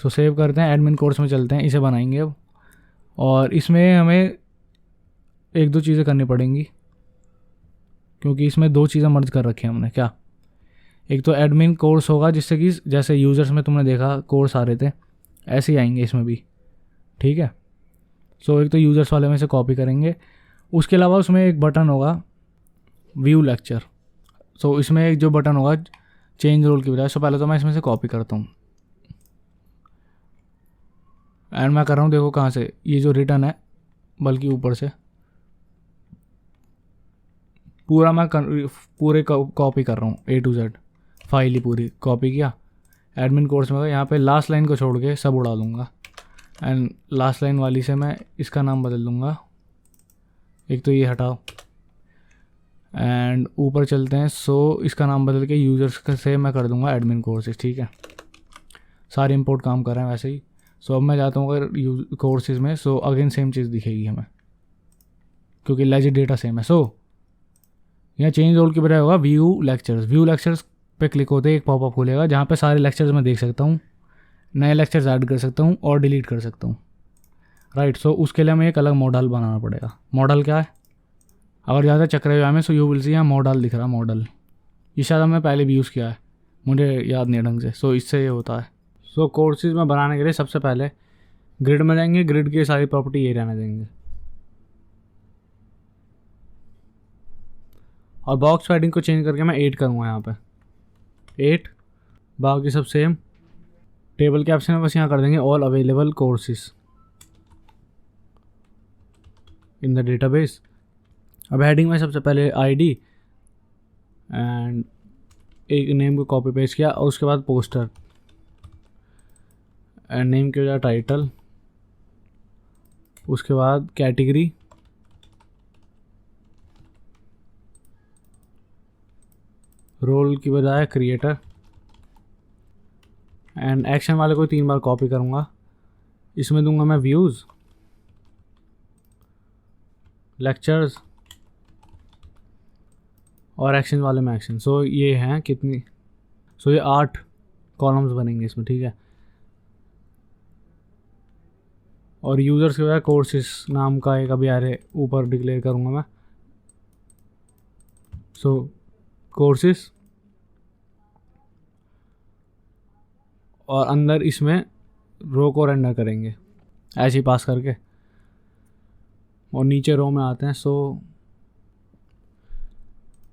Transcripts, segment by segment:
सो save करते हैं, admin course में चलते हैं, इसे बनाएंगे अब। और इसमें हमें एक दो चीज़ें करनी पड़ेंगी, क्योंकि इसमें दो चीज़ें मर्ज कर रखी हैं हमने। क्या? एक तो एडमिन कोर्स होगा, जिससे कि जैसे यूज़र्स में तुमने देखा कोर्स आ रहे थे, ऐसे ही आएंगे इसमें भी, ठीक है। सो एक तो यूज़र्स वाले में से कॉपी करेंगे। उसके अलावा उसमें एक बटन होगा व्यू लेक्चर। सो इसमें एक जो बटन होगा चेंज रोल की बजाय, सो पहले तो मैं इसमें से कॉपी करता हूँ एंड मैं कर रहा हूँ, देखो कहाँ से, ये जो रिटर्न है, बल्कि ऊपर से पूरा मैं पूरे कॉपी कर रहा हूँ, A to Z फाइल ही पूरी कॉपी किया। एडमिन कोर्स में यहाँ पे लास्ट लाइन को छोड़ के सब उड़ा दूँगा एंड लास्ट लाइन वाली से मैं इसका नाम बदल दूँगा, एक तो ये हटाओ एंड ऊपर चलते हैं। सो इसका नाम बदल के यूज़र्स से मैं कर दूँगा एडमिन कोर्सेज, ठीक है। सारे इंपोर्ट काम कर रहे हैं वैसे ही। सो अब मैं जाता हूँ अगर कोर्सेज में, सो अगेन सेम चीज़ दिखेगी हमें, क्योंकि लेजिट डेटा सेम है। सो यहाँ चेंज रोल की बजाय होगा व्यू लेक्चर्स। व्यू लेक्चर्स पे क्लिक होते ही एक पॉपअप खुलेगा, जहाँ पे सारे लेक्चर्स मैं देख सकता हूँ, नए लेक्चर्स ऐड कर सकता हूँ और डिलीट कर सकता हूँ, राइट। सो उसके लिए हमें एक अलग मॉडल बनाना पड़ेगा। मॉडल क्या है? अगर ज़्यादा चक्र में, सो यू विल सी यहाँ मॉडल दिख रहा है, मॉडल। ये शायद हमने पहले भी यूज़ किया है, मुझे याद नहीं ढंग से। सो इससे ये होता है। सो कोर्सेज में बनाने के लिए सबसे पहले ग्रिड में जाएंगे, ग्रिड की सारी प्रॉपर्टी ये रहने देंगे और बॉक्स पैडिंग को चेंज करके मैं 8 करूँगा यहाँ पे 8। बाकी सब सेम। टेबल के ऑप्शन में बस यहाँ कर देंगे all available courses in the database. अब हेडिंग में सबसे पहले ID एंड एक नेम को कॉपी पेस्ट किया और उसके बाद पोस्टर एंड नेम की वजह टाइटल, उसके बाद कैटेगरी, रोल की बजाय क्रिएटर एंड एक्शन वाले को 3 बार कॉपी करूँगा। इसमें दूंगा मैं व्यूज़, लेक्चर्स और एक्शन वाले में एक्शन। सो ये हैं कितनी, सो ये 8 कॉलम्स बनेंगे इसमें, ठीक है। और यूज़र्स के बजाय कोर्सेज नाम का एक अभी एरे ऊपर डिक्लेयर करूँगा मैं। सो कोर्सेज और अंदर इसमें रो को रेंडर करेंगे ऐसे ही पास करके, और नीचे रो में आते हैं।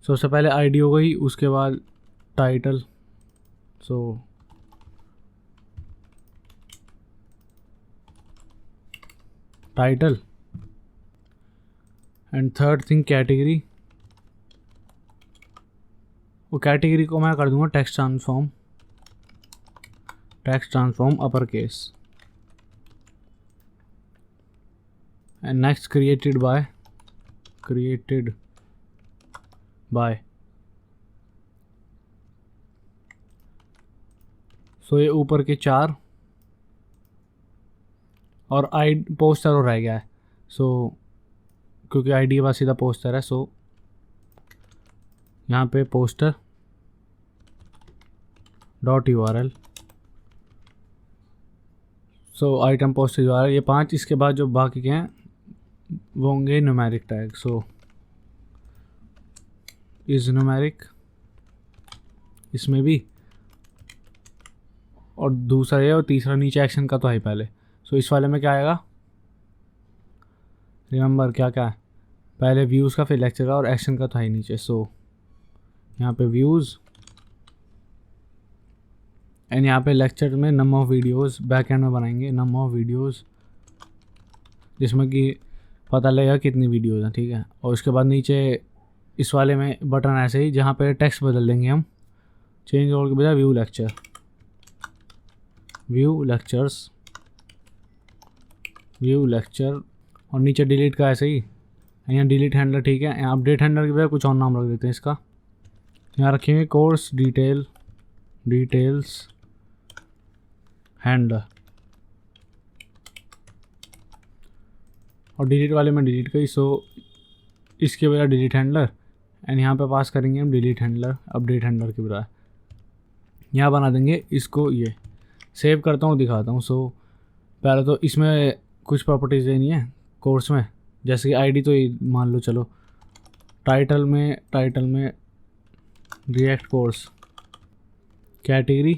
सबसे पहले ID हो गई, उसके बाद title, so title and third thing category. वो कैटेगरी को मैं कर दूंगा text transform upper case and next created by. So ये ऊपर के 4 और पोस्टर और रह गया है। सो क्योंकि ID के पास सीधा पोस्टर है, सो यहाँ पे पोस्टर .url, सो आइटम पोस्टर URL, ये 5। इसके बाद जो बाकी के हैं वो होंगे numeric tag. So is numeric इसमें भी, और दूसरा ये, और तीसरा नीचे एक्शन का तो है पहले। सो इस वाले में क्या आएगा, रिमेंबर क्या क्या है, पहले व्यूज़ का, फिर लेक्चर का, और एक्शन का तो है नीचे। सो यहाँ पे व्यूज़ एंड यहाँ पे लेक्चर में number of videos back and में बनाएंगे, नंबर ऑफ वीडियोस, जिसमें कि पता लगेगा कितनी वीडियोस हैं, ठीक है। और उसके बाद नीचे इस वाले में बटन ऐसे ही, जहाँ पे टेक्स्ट बदल देंगे हम, चेंज रोल के बजाय व्यू लेक्चर और नीचे डिलीट का ऐसे ही, यहाँ डिलीट हैंडलर, ठीक है। यहाँ अपडेट हैंडलर के बजाय कुछ और नाम रख देते हैं इसका, यहाँ रखेंगे कोर्स डिटेल्स हैंडलर, और डिलीट वाले में डिलीट गई। सो इसके बजाय डिलीट हैंडलर एंड यहाँ पे पास करेंगे हम डिलीट हैंडलर अपडेट हैंडलर के बजाय। यहाँ बना देंगे इसको ये सेव करता हूँ, दिखाता हूँ। सो पहले तो इसमें कुछ प्रॉपर्टीज़ देनी है कोर्स में, जैसे कि आईडी तो ये मान लो, चलो टाइटल में react course, category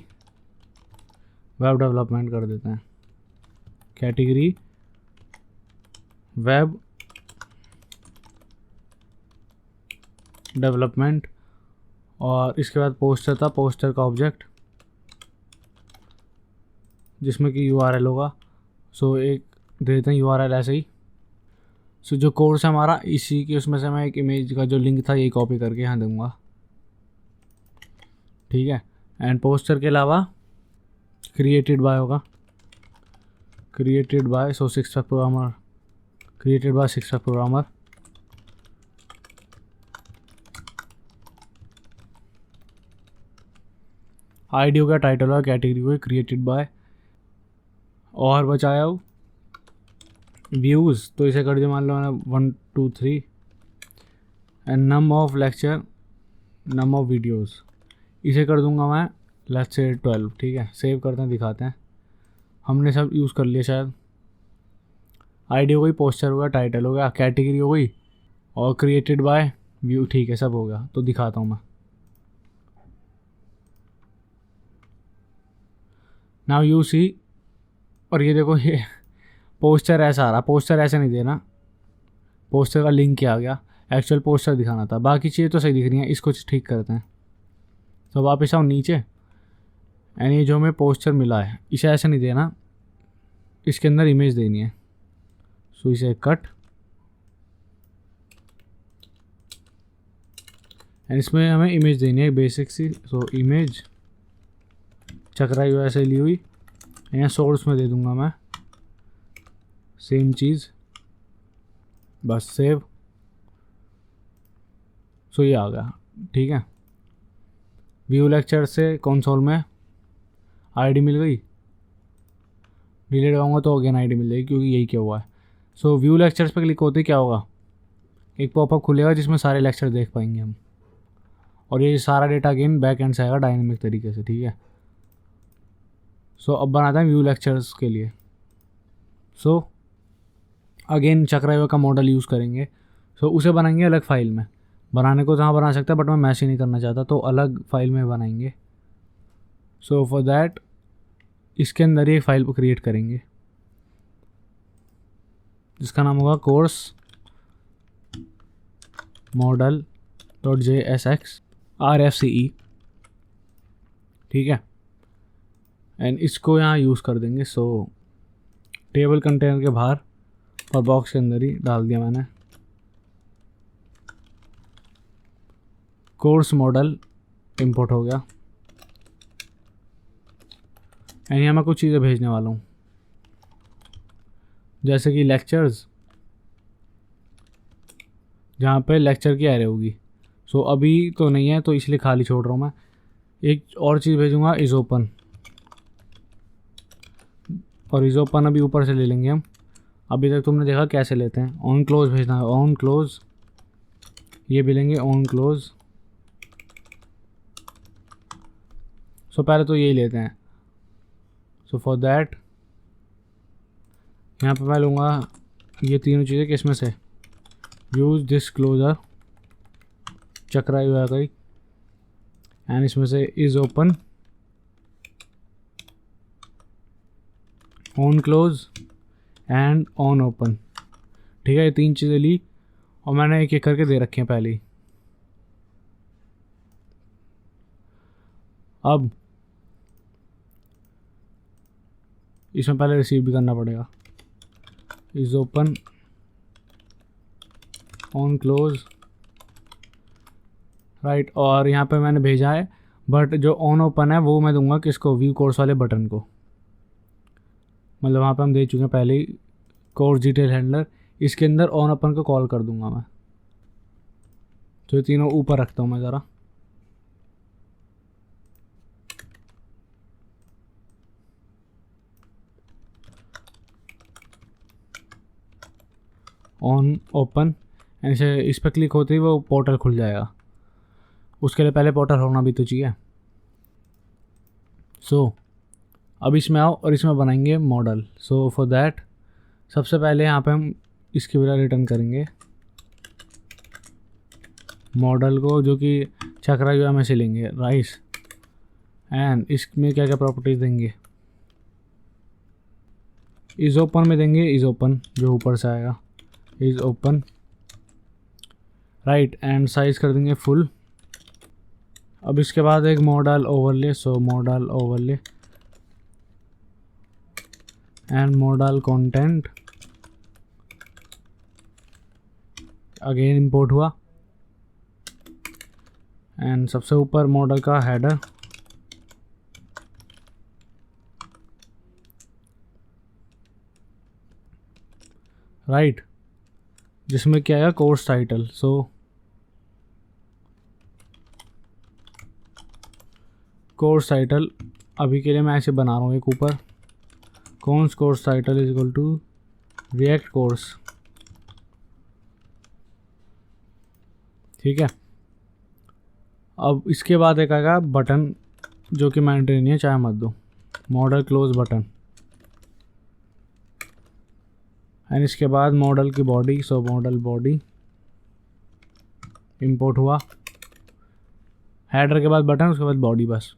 web development कर देते हैं, कैटेगरी वेब डेवलपमेंट। और इसके बाद पोस्टर था, पोस्टर का ऑब्जेक्ट जिसमें कि URL होगा। सो एक दे देते हैं URL ऐसे ही। सो जो कोर्स है हमारा, इसी के उसमें से मैं एक इमेज का जो लिंक था ये कॉपी करके यहाँ दूंगा, ठीक है। एंड पोस्टर के अलावा क्रिएटेड बाय होगा, created by 6 programmer, created by 6 programmer. ID होगा, टाइटल होगा, कैटेगरी होगा, क्रिएटेड बाय। और बचाया हो व्यूज़, तो इसे कर दिया मान लो मैंने 1 2 3। And num of lecture, num of videos, इसे कर दूंगा मैं लेट्स से 12, ठीक है। सेव करते हैं, दिखाते हैं। हमने सब यूज़ कर लिया शायद। आईडी हो गई, पोस्टर होगा, टाइटल हो गया, कैटेगरी हो गई और क्रिएटेड बाय व्यू, ठीक है, सब हो गया। तो दिखाता हूँ मैं। नाउ यू सी, और ये देखो ये पोस्टर ऐसा आ रहा, पोस्टर ऐसे नहीं देना, पोस्टर का लिंक क्या आ गया, एक्चुअल पोस्टर दिखाना था। बाकी चीज़ें तो सही दिख रही हैं, इसको ठीक करते हैं। तो वापस आओ नीचे, एंड ये जो हमें पोस्टर मिला है इसे ऐसे नहीं देना, इसके अंदर इमेज देनी है। सो इसे कट, एंड इसमें हमें इमेज देनी है बेसिक सी। सो इमेज चकराई हुई ऐसे ली हुई, यहाँ सोर्स में दे दूंगा मैं सेम चीज़, बस सेव। सो ये आ गया, ठीक है। व्यू लेक्चर से कंसोल में आईडी मिल गई, डिलीट करूँगा तो अगेन आईडी मिल जाएगी क्योंकि यही क्या हुआ है। सो व्यू लेक्चर्स पे क्लिक होते ही क्या होगा, एक पॉपअप खुलेगा जिसमें सारे लेक्चर देख पाएंगे हम, और ये सारा डेटा अगेन बैक एंड से आएगा डायनेमिक तरीके से, ठीक है। सो अब बनाते हैं व्यू लेक्चर्स के लिए। सो अगेन चक्रवायुआ का मॉडल यूज़ करेंगे। सो उसे बनाएंगे अलग फाइल में, बनाने को जहाँ बना सकता है बट मैं मैश ही नहीं करना चाहता, तो अलग फाइल में बनाएंगे। सो फॉर दैट इसके अंदर ही एक फाइल को क्रिएट करेंगे जिसका नाम होगा कोर्स मॉडल .jsx RFCE, ठीक है। एंड इसको यहाँ यूज़ कर देंगे। सो टेबल कंटेनर के बाहर और बॉक्स के अंदर ही डाल दिया मैंने कोर्स मॉडल, इंपोर्ट हो गया। एंड यहाँ मैं कुछ चीज़ें भेजने वाला हूँ, जैसे कि लेक्चर्स, जहाँ पे लेक्चर की एरे होगी। सो अभी तो नहीं है तो इसलिए खाली छोड़ रहा हूँ मैं। एक और चीज़ भेजूँगा इज़ ओपन, और इज़ ओपन अभी ऊपर से ले लेंगे हम। अभी तक तुमने देखा कैसे लेते हैं, ऑन क्लोज भेजना है, ऑन क्लोज, ये भी लेंगे ऑन क्लोज। सो पहले तो यही लेते हैं। सो फॉर दैट यहाँ पे मैं लूँगा ये तीनों चीज़ें, किसमें से, यूज़ दिस क्लोजर, चक्रा हुआ गई, एंड इसमें से is open, on close and on open, ठीक है। ये तीन चीज़ें ली और मैंने एक एक करके दे रखे हैं पहले ही। अब इसमें पहले रिसीव भी करना पड़ेगा, is open, on close, right. और यहाँ पे मैंने भेजा है, बट जो ऑन ओपन है वो मैं दूंगा किसको, व्यू कोर्स वाले बटन को। मतलब वहाँ पे हम दे चुके हैं पहले ही कोर्स डिटेल हैंडलर, इसके अंदर ऑन ओपन को कॉल कर दूंगा मैं। तो ये तीनों ऊपर रखता हूँ मैं ज़रा, ऑन ओपन, ऐसे इस पर क्लिक होते ही वो पोर्टल खुल जाएगा। उसके लिए पहले पोर्टल होना भी तो चाहिए। सो अब इसमें आओ और इसमें बनाएंगे मॉडल। सो फॉर दैट सबसे पहले यहाँ पे हम इसकी वजह रिटर्न करेंगे मॉडल को, जो कि चक्रा जो हमें से लेंगे राइस। एंड इसमें क्या क्या प्रॉपर्टीज देंगे, इज ओपन में देंगे इज ओपन, जो ऊपर से आएगा is open, right. And size कर देंगे फुल। अब इसके बाद एक model overlay, so model overlay and model content again import हुआ। एंड सबसे ऊपर मॉडल का हेडर, राइट, जिसमें क्या है कोर्स टाइटल। सो कोर्स टाइटल अभी के लिए मैं ऐसे बना रहा हूँ एक ऊपर, course title is equal to React course, ठीक है। अब इसके बाद एक आएगा बटन, जो कि मैंडेटरी नहीं है, चाहे मत दो, मॉडल क्लोज बटन। एंड इसके बाद मॉडल की बॉडी, सो मॉडल बॉडी इंपोर्ट हुआ। हेडर के बाद बटन, उसके बाद बॉडी बस।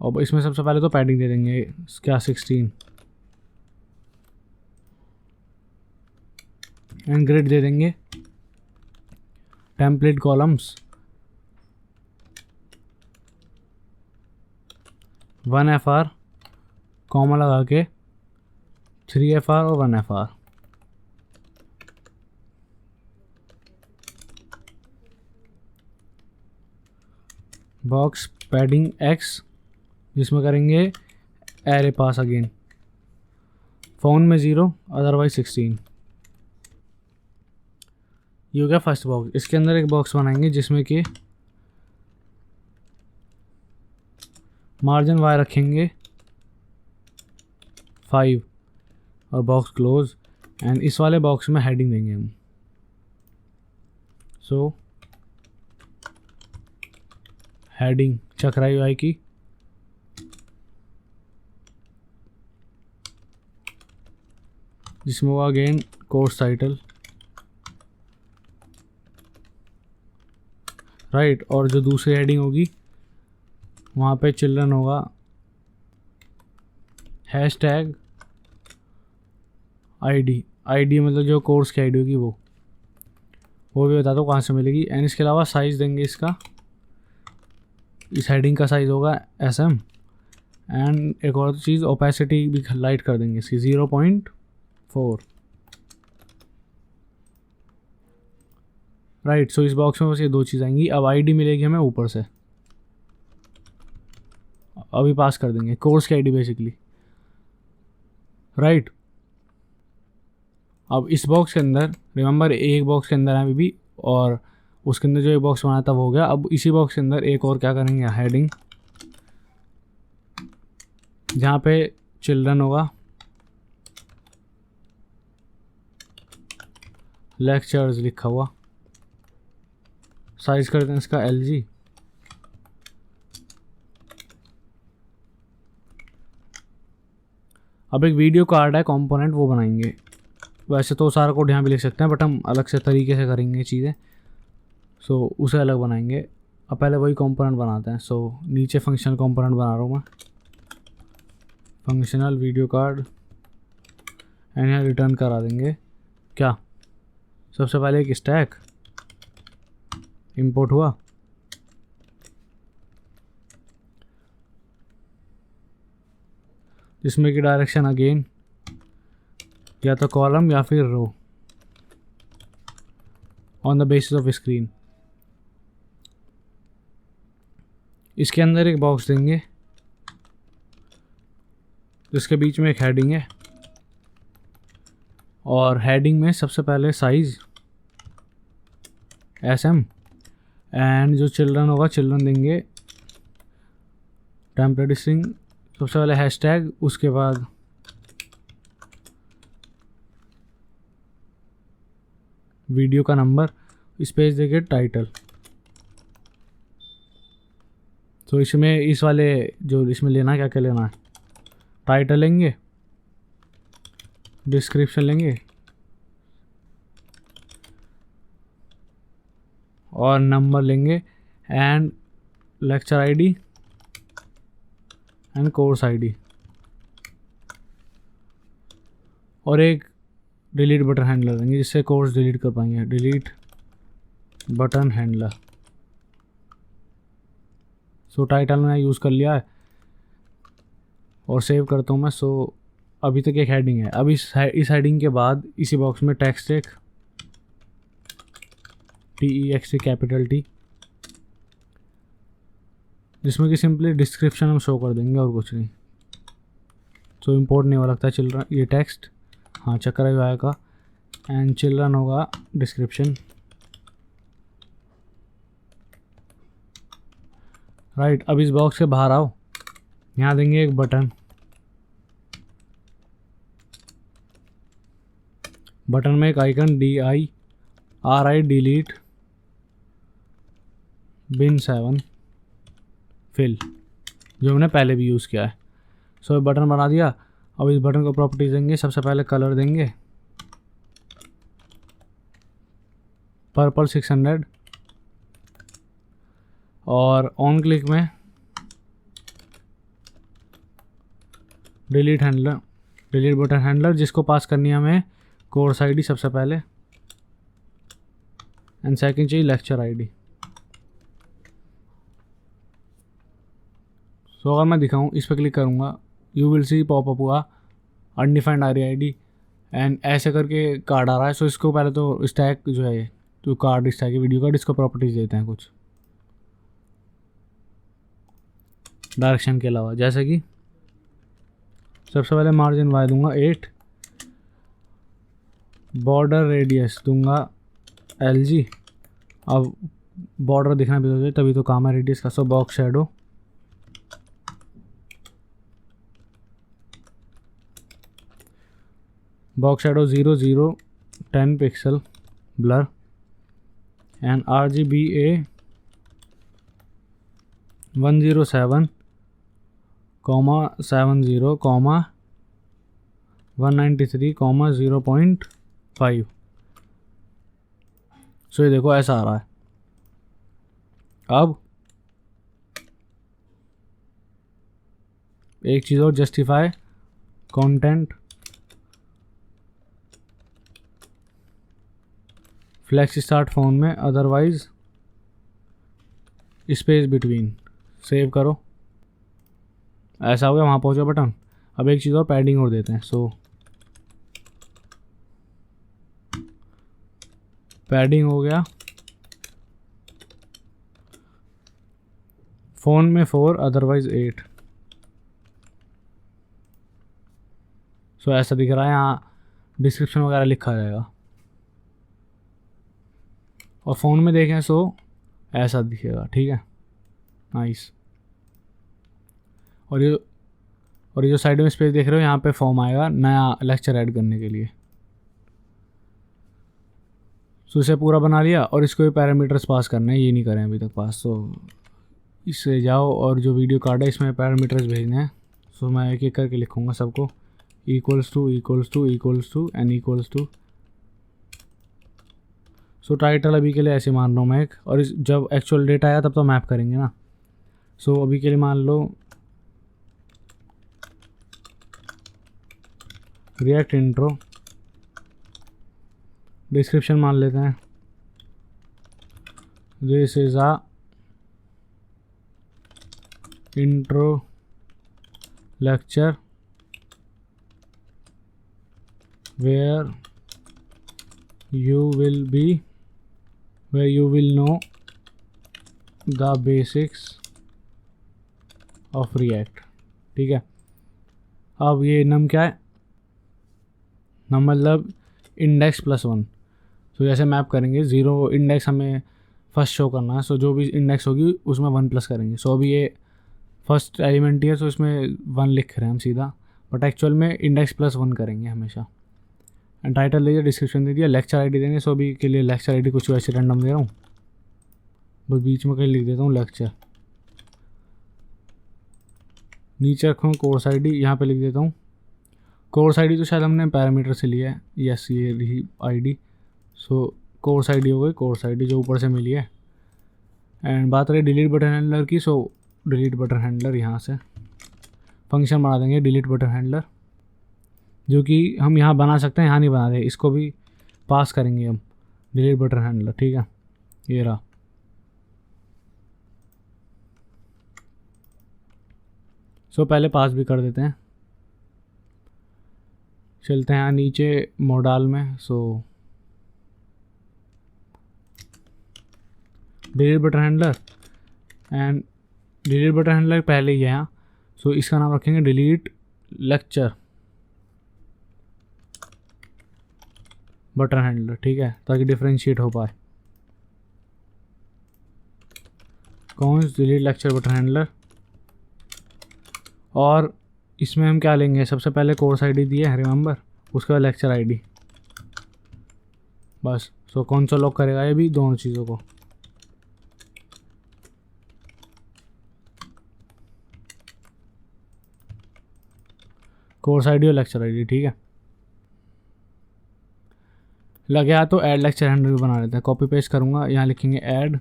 अब इसमें सबसे पहले तो पैडिंग दे देंगे, क्या 16 एंड ग्रिड दे देंगे। टेम्पलेट कॉलम्स 1 FR कॉमा लगा के 3 FR और 1 FR। बॉक्स पैडिंग X, जिसमें करेंगे एरे पास अगेन, फ़ोन में 0 अदरवाइज 16। ये हो गया फर्स्ट बॉक्स। इसके अंदर एक बॉक्स बनाएंगे जिसमें कि मार्जिन वाई रखेंगे 5 और बॉक्स क्लोज। एंड इस वाले बॉक्स में हेडिंग देंगे हम, सो हेडिंग चक्रा UI की, जिसमें वो अगेन कोर्स टाइटल, राइट। और जो दूसरी हेडिंग होगी वहाँ पे चिल्ड्रन होगा हैशटैग ID मतलब जो कोर्स की ID होगी वो भी बता दो कहाँ से मिलेगी। एंड इसके अलावा साइज़ देंगे इसका, इस हेडिंग का साइज़ होगा SM। एंड एक और चीज़ ओपेसिटी भी लाइट कर देंगे इसकी 0.4, राइट। सो इस बॉक्स में बस ये दो चीज़ आएंगी। अब ID मिलेगी हमें ऊपर से, अभी पास कर देंगे कोर्स की ID बेसिकली, राइट। अब इस बॉक्स के अंदर रिमेंबर एक बॉक्स के अंदर है अभी भी, और उसके अंदर जो एक बॉक्स बनाया था वो हो गया। अब इसी बॉक्स के अंदर एक और क्या करेंगे, हेडिंग, जहाँ पे चिल्ड्रन होगा लेक्चर्स लिखा हुआ, साइज कर दें इसका LG। अब एक वीडियो कार्ड है कंपोनेंट, वो बनाएंगे। वैसे तो सारा कोड यहाँ भी लिख सकते हैं, बट हम अलग से तरीके से करेंगे चीज़ें, सो उसे अलग बनाएंगे। अब पहले वही कंपोनेंट बनाते हैं। सो नीचे फंक्शनल कंपोनेंट बना रहा हूँ मैं, फंक्शनल वीडियो कार्ड, एंड यहाँ रिटर्न करा देंगे क्या, सबसे पहले एक स्टैक इंपोर्ट हुआ, जिसमें कि डायरेक्शन अगेन या तो कॉलम या फिर row on the basis of screen. इसके अंदर एक बॉक्स देंगे जिसके बीच में एक हेडिंग है, और हेडिंग में सबसे पहले साइज SM। एंड जो चिल्ड्रन होगा, चिल्ड्रन देंगे टेम्पलेट स्ट्रिंग, सबसे पहले हैशटैग, उसके बाद वीडियो का नंबर, स्पेस देंगे टाइटल। तो इसमें इस वाले जो इसमें लेना क्या क्या लेना है, टाइटल लेंगे, डिस्क्रिप्शन लेंगे और नंबर लेंगे and lecture ID and course ID और एक डिलीट बटन हैंडलर देंगे जिससे कोर्स डिलीट कर पाएंगे। Delete button handler. सो टाइटल मैंने यूज़ कर लिया है और सेव करता हूँ मैं। सो अभी तक एक हेडिंग है। अब इस हेडिंग के बाद इसी बॉक्स में टेक्स्ट एक TEXT कैपिटल T, जिसमें कि सिंपली डिस्क्रिप्शन हम शो कर देंगे और कुछ नहीं। सो इम्पोर्ट नहीं हो लगता है चिल्ड्रन ये टेक्स्ट, हाँ चक्कर आएगा एंड चिल्ड्रन होगा डिस्क्रिप्शन। राइट, अब इस बॉक्स के बाहर आओ, यहाँ देंगे एक बटन। बटन में एक icon DIRI delete bin 7 fill, जो हमने पहले भी यूज़ किया है। सो बटन बना दिया। अब इस बटन को प्रॉपर्टीज देंगे। सबसे पहले कलर देंगे पर्पल 600 और ऑन क्लिक में delete handler, delete button handler जिसको पास करनी है हमें कोर्स आईडी सबसे पहले एंड सेकंड चाहिए लेक्चर आईडी। सो अगर मैं दिखाऊं, इस पर क्लिक करूंगा, यू विल सी पॉपअप हुआ अनडिफाइंड RAID एंड ऐसे करके कार्ड आ रहा है। सो इसको पहले तो स्टैक जो है तो कार्ड स्टैक है वीडियो कार्ड, इसको प्रॉपर्टीज देते हैं कुछ डायरेक्शन के अलावा, जैसे कि सबसे पहले मार्जिन वाई दूंगा 8, बॉर्डर रेडियस दूंगा LG। अब बॉर्डर दिखना भी चाहिए तभी तो काम है रेडियस का। सो box shadow box shadow 0 0 10 pixel blur and RGBA 107, 70, 193, 0.5। सो ये देखो ऐसा आ रहा है। अब एक चीज़ और, जस्टिफाई कंटेंट फ्लेक्स स्टार्ट फोन में, अदरवाइज स्पेस बिटवीन। सेव करो, ऐसा हो गया, वहाँ पहुँचा बटन। अब एक चीज़ और पैडिंग और देते हैं। सो पैडिंग हो गया फ़ोन में 4 अदरवाइज 8। सो ऐसा दिख रहा है, यहाँ डिस्क्रिप्शन वगैरह लिखा जाएगा और फ़ोन में देखें सो ऐसा दिखेगा। ठीक है, नाइस। और ये जो साइड में स्पेस देख रहे हो, यहाँ पे फॉर्म आएगा नया लेक्चर ऐड करने के लिए। सो इसे पूरा बना लिया और इसको भी पैरामीटर्स पास करने हैं, ये नहीं करें अभी तक पास। सो इससे जाओ और जो वीडियो कार्ड है इसमें पैरामीटर्स भेजने हैं। सो मैं एक एक करके लिखूँगा सबको, equals to and equals to. So title अभी के लिए ऐसे मान रहा हूँ मैं एक, और जब एक्चुअल डेटा आया तब तो मैप करेंगे ना। सो अभी के लिए मान लो रिएक्ट इंट्रो, डिस्क्रिप्शन मान लेते हैं this is a intro lecture where you will know the basics of React। ठीक है, अब ये नम क्या है, नम मतलब इंडेक्स +1। सो जैसे मैप करेंगे 0 इंडेक्स हमें फर्स्ट शो करना है। सो जो भी इंडेक्स होगी उसमें 1 प्लस करेंगे। सो अभी ये फर्स्ट एलिमेंट ही है, सो इसमें 1 लिख रहे हैं हम सीधा, बट एक्चुअल में इंडेक्स +1 करेंगे हमेशा। एंड टाइटल दे दिया, डिस्क्रिप्शन दे दिया, लेक्चर आईडी देंगे। सो अभी के लिए लेक्चर आईडी कुछ वैसे रैंडम दे रहा हूँ, बस बीच में कहीं लिख देता हूँ लेक्चर नीचे रखूँ कोर्स आईडी, यहाँ पे लिख देता हूँ कोर्स आईडी, तो शायद हमने पैरामीटर से लिया है, यस ये रही आईडी। सो कोर्स आईडी हो गई, कोर्स आईडी जो ऊपर से मिली है। एंड बात रही डिलीट बटन हैंडलर की, सो डिलीट बटन हैंडलर यहाँ से फंक्शन बना देंगे डिलीट बटन हैंडलर, जो कि हम यहाँ बना सकते हैं, यहाँ नहीं बना रहे, इसको भी पास करेंगे हम डिलीट बटन हैंडलर, ठीक है। ये रहा। सो पहले पास भी कर देते हैं। चलते हैं यहाँ नीचे मॉडल में। So delete button handler and delete button handler पहले ही है यहाँ। सो इसका नाम रखेंगे डिलीट लेक्चर बटन हैंडलर, ठीक है, ताकि डिफ्रेंशिएट हो पाए। कौन डिलीट लेक्चर बटन हैंडलर, और इसमें हम क्या लेंगे, सबसे पहले कोर्स आईडी दी है रिमेंबर, उसके बाद लेक्चर आईडी, बस। सो कौन सा लॉक करेगा ये भी दोनों चीज़ों को। कोर्स आईडी और लेक्चर आईडी, ठीक है। लगे तो ऐड लेक्चर हैंडलर भी बना लेते हैं। कॉपी पेस्ट करूँगा, यहाँ लिखेंगे add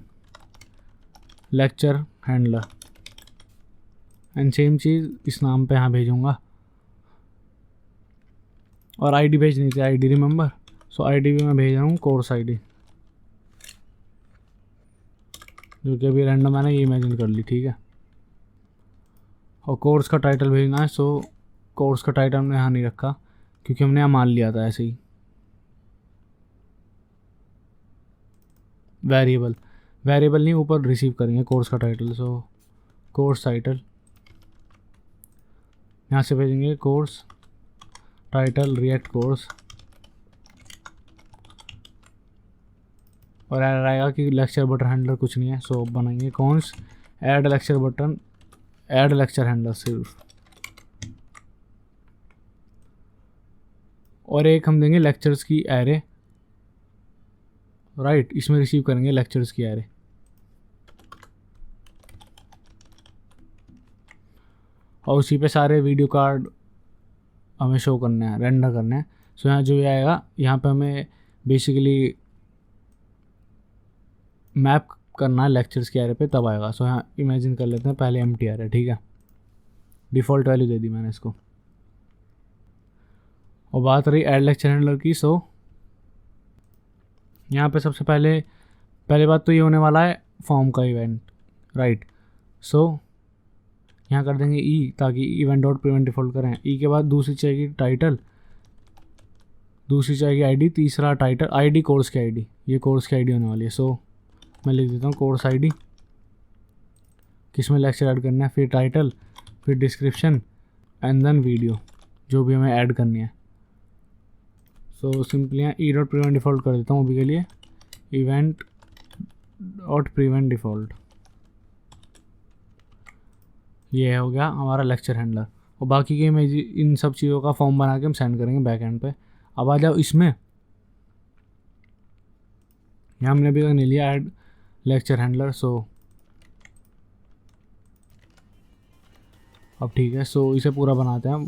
lecture handler and same चीज़ इस नाम पे यहाँ भेजूँगा। और आईडी भेजनी थी, आईडी रिमेंबर। सो आईडी भी मैं भेज रहा हूँ कोर्स आईडी, जो कि अभी रैंडम मैंने ये इमेजिन कर ली, ठीक है। और कोर्स का टाइटल भेजना है। सो कोर्स का टाइटल हमने यहाँ नहीं रखा क्योंकि हमने यहाँ मान लिया था ऐसे ही वेरिएबल नहीं, ऊपर रिसीव करेंगे कोर्स का टाइटल। सो कोर्स टाइटल यहाँ से भेजेंगे कोर्स टाइटल रिएक्ट कोर्स, और एरर आएगा कि लेक्चर बटन हैंडलर कुछ नहीं है। सो बनाएंगे कौन्स ऐड लेक्चर हैंडलर सिर्फ, और एक हम देंगे लेक्चर्स की एरे, राइट। इसमें रिसीव करेंगे लेक्चर्स की एरे। और उसी पे सारे वीडियो कार्ड हमें शो करने हैं, रेंडर करने हैं। सो यहाँ जो ये आएगा, यहाँ पे हमें बेसिकली मैप करना है लेक्चर्स के एरे पे, तब आएगा। सो यहाँ इमेजिन कर लेते हैं पहले एम्प्टी एरे, ठीक है। डिफ़ॉल्ट वैल्यू दे दी मैंने इसको। और बात रही ऐड लेक्चर हैंडलर की। सो यहाँ पे सबसे पहले बात तो ये होने वाला है फॉर्म का इवेंट, राइट। सो यहाँ कर देंगे ई, ताकि इवेंट डॉट प्रिवेंट डिफ़ॉल्ट करें। ई के बाद दूसरी चाहिए टाइटल, दूसरी चाहिए आईडी, तीसरा टाइटल आईडी कोर्स की आईडी, ये कोर्स की आईडी होने वाली है। सो मैं लिख देता हूँ कोर्स आईडी, किसमें लेक्चर ऐड करना है, फिर टाइटल, फिर डिस्क्रिप्शन एंड देन वीडियो जो भी हमें ऐड करनी है। सो सिंपली यहाँ ई डॉट प्रिवेंट डिफ़ॉल्ट कर देता हूँ अभी के लिए, इवेंट डॉट प्रिवेंट डिफ़ॉल्ट। ये हो गया हमारा लेक्चर हैंडलर। और बाकी के इमेज इन सब चीज़ों का फॉर्म बना के हम सेंड करेंगे बैक एंड पे। अब आ जाओ इसमें, यहाँ हमने अभी तक नहीं लिया ऐड लेक्चर हैंडलर। सो अब ठीक है, सो इसे पूरा बनाते हैं हम।